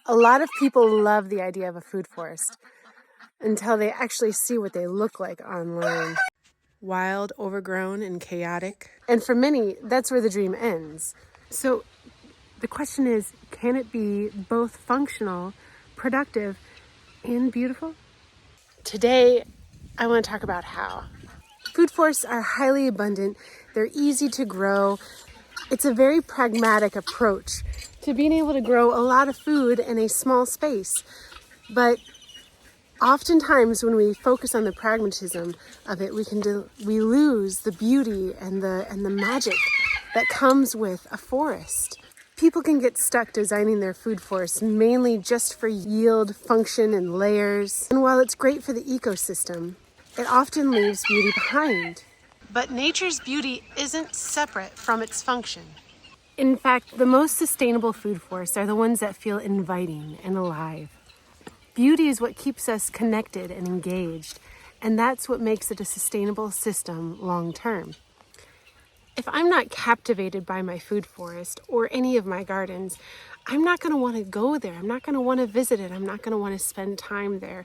A lot of people love the idea of a food forest until they actually see what they look like online. Wild, overgrown, and chaotic. And for many, that's where the dream ends. So the question is, can it be both functional, productive, and beautiful? Today, I want to talk about how. Food forests are highly abundant. They're easy to grow. It's a very pragmatic approach to being able to grow a lot of food in a small space. But oftentimes when we focus on the pragmatism of it, we lose the beauty and the magic that comes with a forest. People can get stuck designing their food forests mainly just for yield, function, and layers. And while it's great for the ecosystem, it often leaves beauty behind. But nature's beauty isn't separate from its function. In fact, the most sustainable food forests are the ones that feel inviting and alive. Beauty is what keeps us connected and engaged, and that's what makes it a sustainable system long term. If I'm not captivated by my food forest or any of my gardens, I'm not going to want to go there. I'm not going to want to visit it. I'm not going to want to spend time there.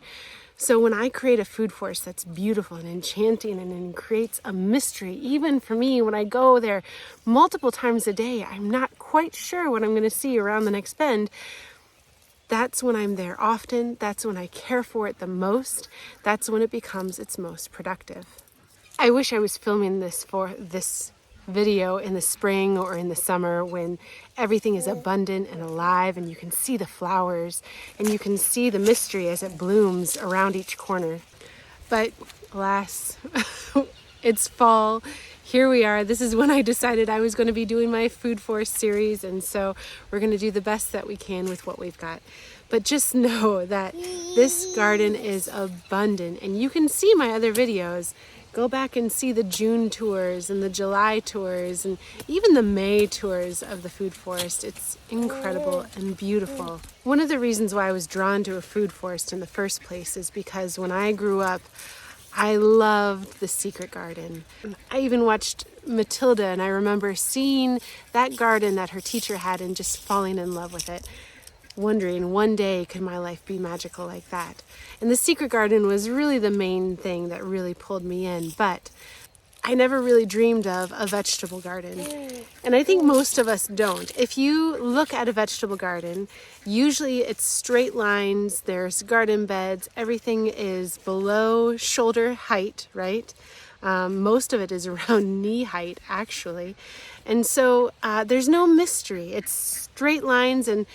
So when I create a food forest that's beautiful and enchanting and creates a mystery, even for me, when I go there multiple times a day, I'm not quite sure what I'm going to see around the next bend. That's when I'm there often. That's when I care for it the most. That's when it becomes its most productive. I wish I was filming this video in the spring or in the summer when everything is abundant and alive and you can see the flowers and you can see the mystery as it blooms around each corner. But alas, it's fall. Here we are. This is when I decided I was going to be doing my food forest series, and so we're going to do the best that we can with what we've got. But just know that this garden is abundant, and you can see my other videos. Go back and see the June tours and the July tours and even the May tours of the food forest. It's incredible and beautiful. One of the reasons why I was drawn to a food forest in the first place is because when I grew up, I loved The Secret Garden. I even watched Matilda, and I remember seeing that garden that her teacher had and just falling in love with it, wondering one day could my life be magical like that. And The Secret Garden was really the main thing that really pulled me in, but I never really dreamed of a vegetable garden. And I think most of us don't. If you look at a vegetable garden, usually it's straight lines, there's garden beds, everything is below shoulder height, right? Most of it is around knee height, actually. And so there's no mystery. It's straight lines, and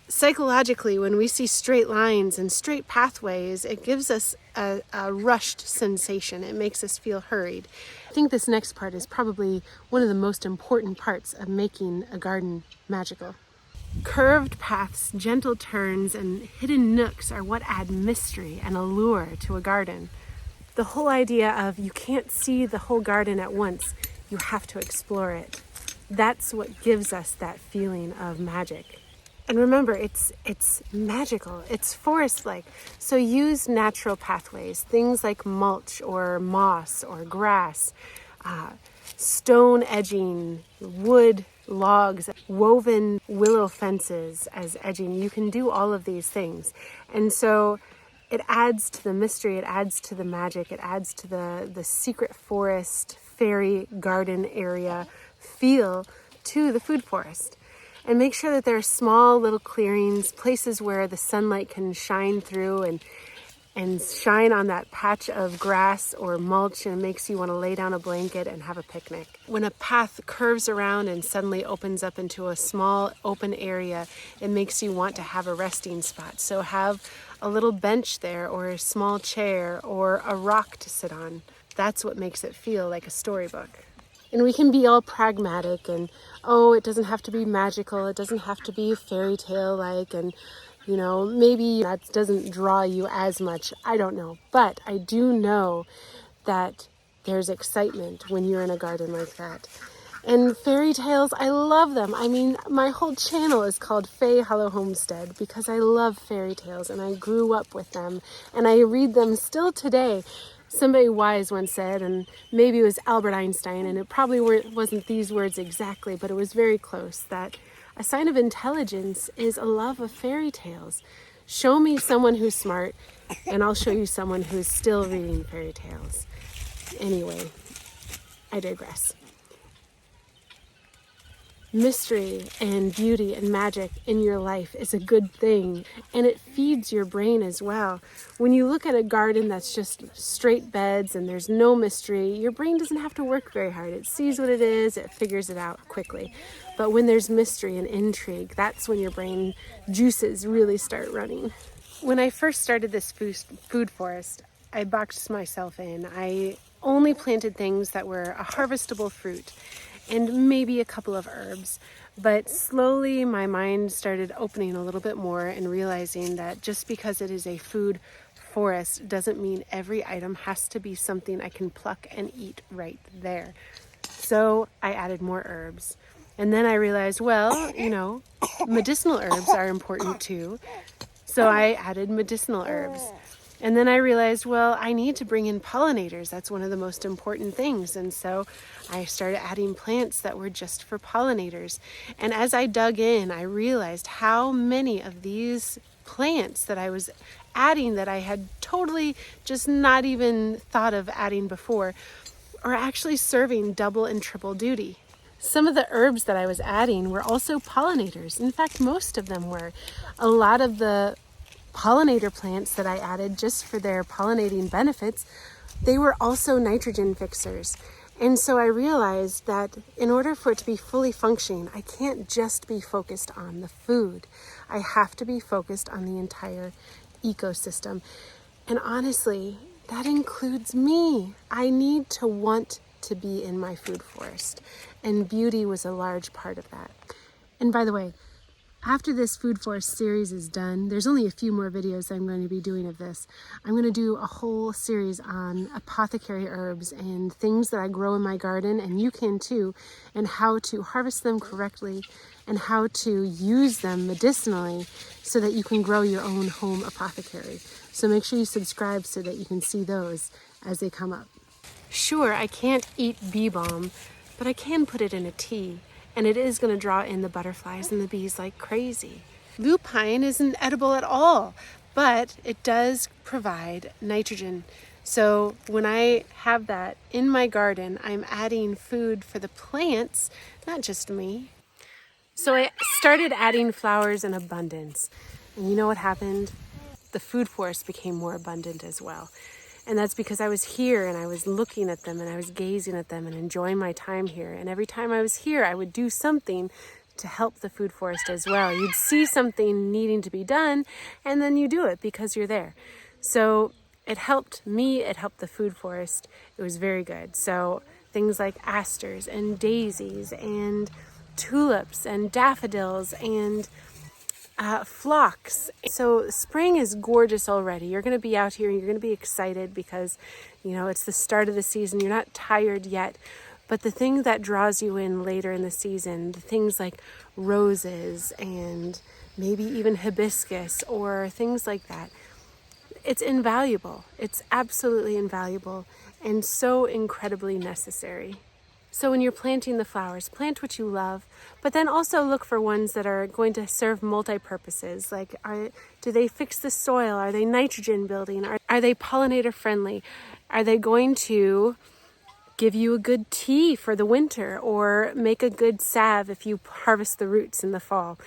psychologically, when we see straight lines and straight pathways, it gives us a rushed sensation. It makes us feel hurried. I think this next part is probably one of the most important parts of making a garden magical. Curved paths, gentle turns, and hidden nooks are what add mystery and allure to a garden. The whole idea of you can't see the whole garden at once, you have to explore it. That's what gives us that feeling of magic. And remember, it's magical, it's forest-like. So use natural pathways, things like mulch or moss or grass, stone edging, wood, logs, woven willow fences as edging. You can do all of these things. And so it adds to the mystery, it adds to the magic, it adds to the secret forest, fairy garden area feel to the food forest. And make sure that there are small little clearings, places where the sunlight can shine through and shine on that patch of grass or mulch, and makes you want to lay down a blanket and have a picnic. When a path curves around and suddenly opens up into a small open area, it makes you want to have a resting spot. So have a little bench there, or a small chair, or a rock to sit on. That's what makes it feel like a storybook. And we can be all pragmatic and, it doesn't have to be magical, it doesn't have to be fairy tale like, and maybe that doesn't draw you as much. I don't know. But I do know that there's excitement when you're in a garden like that. And fairy tales, I love them. I mean, my whole channel is called Faye Hollow Homestead because I love fairy tales and I grew up with them and I read them still today. Somebody wise once said, and maybe it was Albert Einstein, and it probably wasn't these words exactly, but it was very close, that A sign of intelligence is a love of fairy tales. Show me someone who's smart, and I'll show you someone who's still reading fairy tales. Anyway, I digress. Mystery and beauty and magic in your life is a good thing, and it feeds your brain as well. When you look at a garden that's just straight beds and there's no mystery, your brain doesn't have to work very hard. It sees what it is, it figures it out quickly. But when there's mystery and intrigue, that's when your brain juices really start running. When I first started this food forest, I boxed myself in. I only planted things that were a harvestable fruit and maybe a couple of herbs. But slowly my mind started opening a little bit more and realizing that just because it is a food forest doesn't mean every item has to be something I can pluck and eat right there. So I added more herbs. And then I realized, well, medicinal herbs are important too. So I added medicinal herbs. And then I realized, well, I need to bring in pollinators. That's one of the most important things. And so I started adding plants that were just for pollinators. And as I dug in, I realized how many of these plants that I was adding that I had totally just not even thought of adding before are actually serving double and triple duty. Some of the herbs that I was adding were also pollinators. In fact, most of them were. A lot of the pollinator plants that I added just for their pollinating benefits, they were also nitrogen fixers. And so I realized that in order for it to be fully functioning, I can't just be focused on the food. I have to be focused on the entire ecosystem. And honestly, that includes me. I need to want to be in my food forest. And beauty was a large part of that. And by the way, after this food forest series is done, there's only a few more videos I'm going to be doing of this. I'm going to do a whole series on apothecary herbs and things that I grow in my garden, and you can too, and how to harvest them correctly and how to use them medicinally so that you can grow your own home apothecary. So make sure you subscribe so that you can see those as they come up. Sure, I can't eat bee balm, but I can put it in a tea. And it is going to draw in the butterflies and the bees like crazy. Lupine isn't edible at all, but it does provide nitrogen. So when I have that in my garden, I'm adding food for the plants, not just me. So I started adding flowers in abundance. And you know what happened? The food forest became more abundant as well. And that's because I was here and I was looking at them and I was gazing at them and enjoying my time here. And every time I was here, I would do something to help the food forest as well. You'd see something needing to be done and then you do it because you're there. So it helped me, it helped the food forest. It was very good. So things like asters and daisies and tulips and daffodils and phlox. So spring is gorgeous already. You're going to be out here and you're going to be excited because, it's the start of the season. You're not tired yet. But the thing that draws you in later in the season, the things like roses and maybe even hibiscus or things like that, it's invaluable. It's absolutely invaluable and so incredibly necessary. So when you're planting the flowers, plant what you love, but then also look for ones that are going to serve multi-purposes. Like, do they fix the soil? Are they nitrogen building? Are they pollinator friendly? Are they going to give you a good tea for the winter or make a good salve if you harvest the roots in the fall?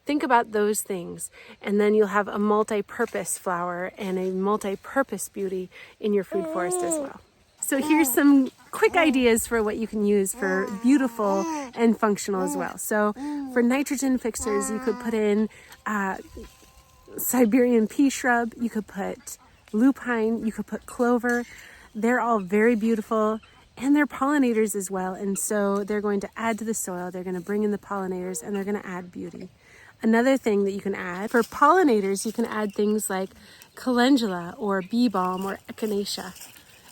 Think about those things, and then you'll have a multi-purpose flower and a multi-purpose beauty in your food forest as well. So here's some quick ideas for what you can use for beautiful and functional as well. So for nitrogen fixers, you could put in Siberian pea shrub, you could put lupine, you could put clover. They're all very beautiful and they're pollinators as well. And so they're going to add to the soil, they're going to bring in the pollinators, and they're going to add beauty. Another thing that you can add, for pollinators, you can add things like calendula or bee balm or echinacea.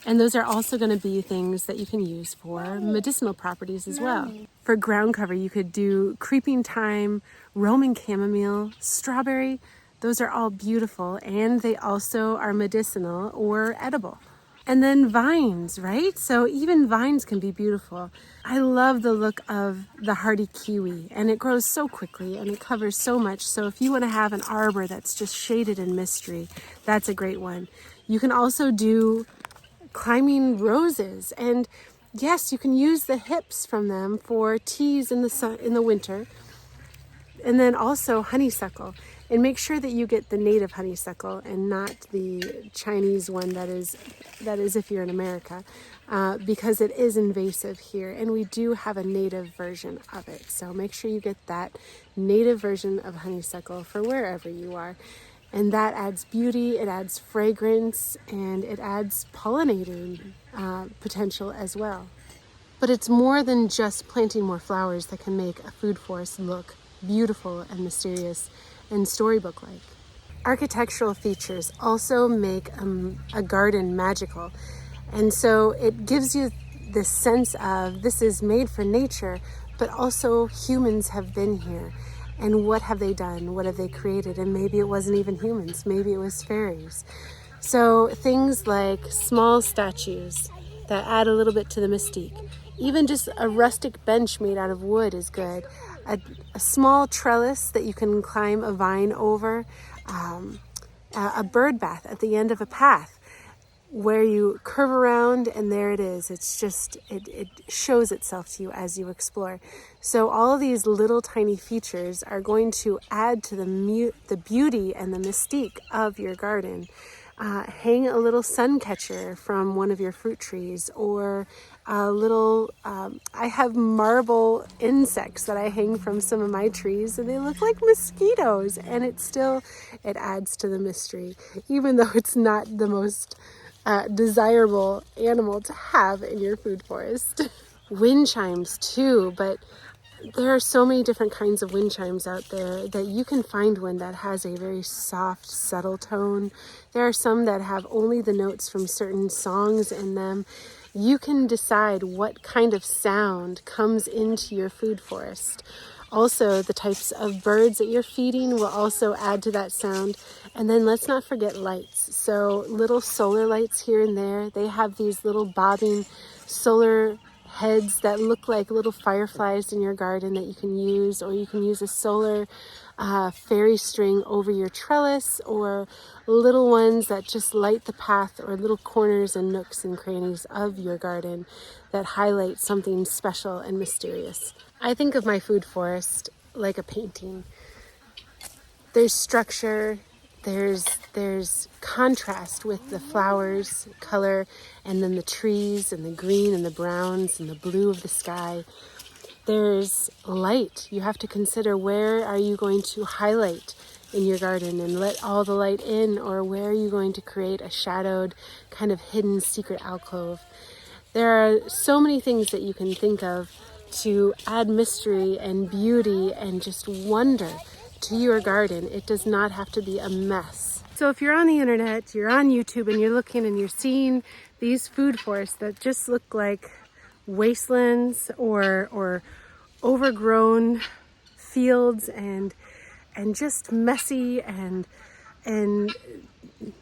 And those are also going to be things that you can use for medicinal properties as well. For ground cover, you could do creeping thyme, Roman chamomile, strawberry. Those are all beautiful, and they also are medicinal or edible. And then vines, right? So even vines can be beautiful. I love the look of the hardy kiwi, and it grows so quickly and it covers so much. So if you want to have an arbor that's just shaded in mystery, that's a great one. You can also do climbing roses, and yes, you can use the hips from them for teas in the sun in the winter. And then also honeysuckle, and make sure that you get the native honeysuckle and not the Chinese one that is if you're in America, because it is invasive here, and we do have a native version of it. So make sure you get that native version of honeysuckle for wherever you are. And that adds beauty, it adds fragrance, and it adds pollinating potential as well. But it's more than just planting more flowers that can make a food forest look beautiful and mysterious and storybook-like. Architectural features also make a garden magical. And so it gives you this sense of this is made for nature, but also humans have been here. And what have they done? What have they created? And maybe it wasn't even humans. Maybe it was fairies. So things like small statues that add a little bit to the mystique. Even just a rustic bench made out of wood is good. A small trellis that you can climb a vine over. A bird bath at the end of a path where you curve around and there it is. It's just, it shows itself to you as you explore. So all of these little tiny features are going to add to the beauty and the mystique of your garden. Hang a little sun catcher from one of your fruit trees, or a little, I have marble insects that I hang from some of my trees, and they look like mosquitoes, and it adds to the mystery, even though it's not the most desirable animal to have in your food forest. Wind chimes too, but there are so many different kinds of wind chimes out there that you can find one that has a very soft, subtle tone. There are some that have only the notes from certain songs in them. You can decide what kind of sound comes into your food forest. Also, the types of birds that you're feeding will also add to that sound. And then let's not forget lights. So little solar lights here and there. They have these little bobbing solar heads that look like little fireflies in your garden that you can use, or you can use a solar fairy string over your trellis, or little ones that just light the path, or little corners and nooks and crannies of your garden that highlight something special and mysterious. I think of my food forest like a painting. There's structure, there's contrast with the flowers, color, and then the trees and the green and the browns and the blue of the sky. There's light. You have to consider, where are you going to highlight in your garden and let all the light in, or where are you going to create a shadowed kind of hidden secret alcove? There are so many things that you can think of to add mystery and beauty and just wonder to your garden. It does not have to be a mess. So if you're on the internet, you're on YouTube, and you're looking and you're seeing these food forests that just look like wastelands or overgrown fields and just messy and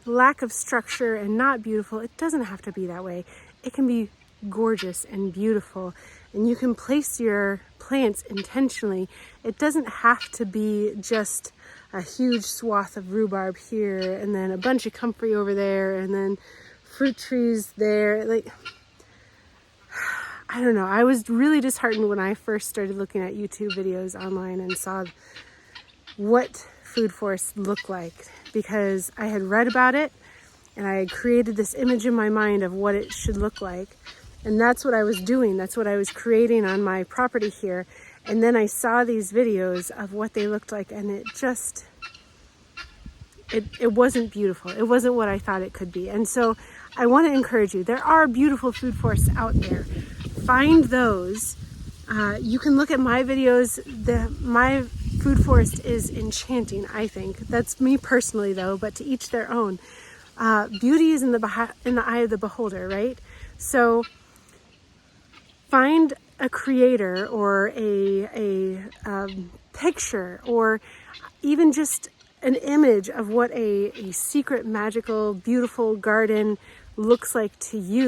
lack of structure and not beautiful, it doesn't have to be that way. It can be gorgeous and beautiful, and you can place your plants intentionally. It doesn't have to be just a huge swath of rhubarb here and then a bunch of comfrey over there and then fruit trees there. Like, I don't know. I was really disheartened when I first started looking at YouTube videos online and saw what food forests look like, because I had read about it and I had created this image in my mind of what it should look like. And that's what I was doing. That's what I was creating on my property here. And then I saw these videos of what they looked like, and it just, it wasn't beautiful. It wasn't what I thought it could be. And so I want to encourage you. There are beautiful food forests out there. Find those. You can look at my videos. My food forest is enchanting, I think. That's me personally, though, but to each their own. Beauty is in the eye of the beholder, right? So find a creator or a picture, or even just an image of what a secret, magical, beautiful garden looks like to you.